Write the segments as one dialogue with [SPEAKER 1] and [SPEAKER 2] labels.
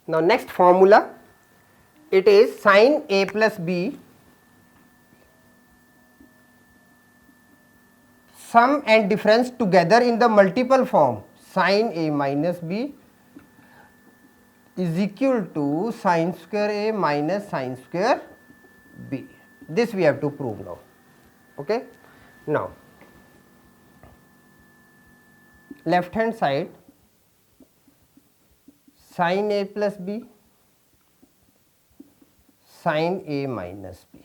[SPEAKER 1] Now next formula, it is sin A plus B sum and difference together in the multiple form sin A minus B is equal to sin square A minus sin square B. This we have to prove now. Okay. Now left hand side sin A plus B sin A minus B.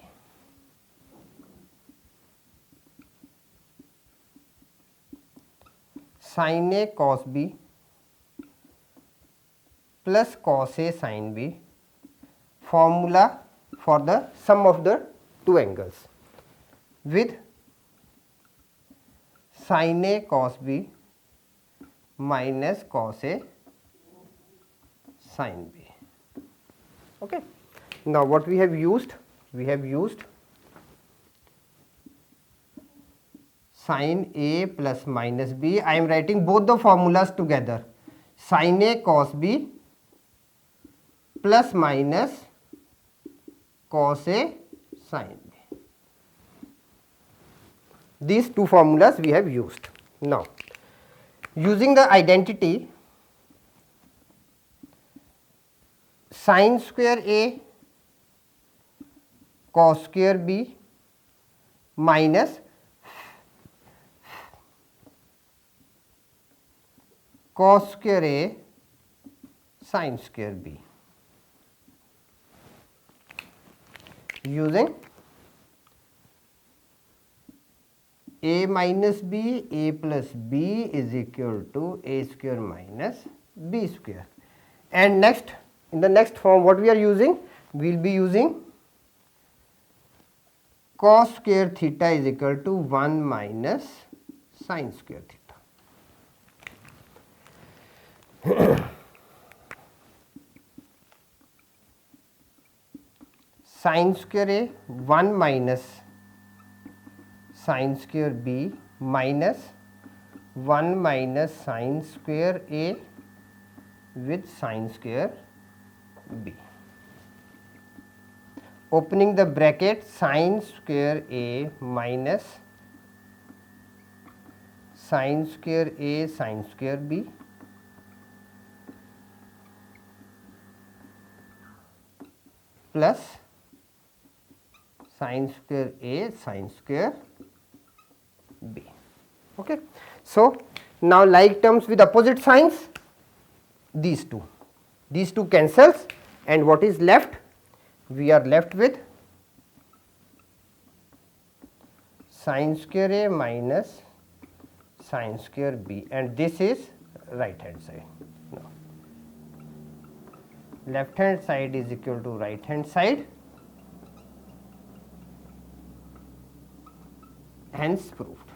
[SPEAKER 1] Sin A cos B plus cos A sin B, formula for the sum of the two angles, with sin A cos B minus cos A sin B. Okay. Now what we have used? We have used sin A plus minus B. I am writing both the formulas together. Sin A cos B plus minus cos A sin B. These two formulas we have used. Now, using the identity sin square A cos square B minus cos square A sin square B, using A minus B, A plus B is equal to A square minus B square. And next, in the next form, what we are using? We will be using cos square theta is equal to 1 minus sin square theta. Sin square A 1 minus sin square B minus 1 minus sin square A with sin square B. Opening the bracket, sin square A minus sin square A sin square B plus sin square A sin square B. Okay. So, now like terms with opposite signs, these two cancels, and what is left? We are left with sin square A minus sin square B, and this is right hand side. Now, left hand side is equal to right hand side, hence proved.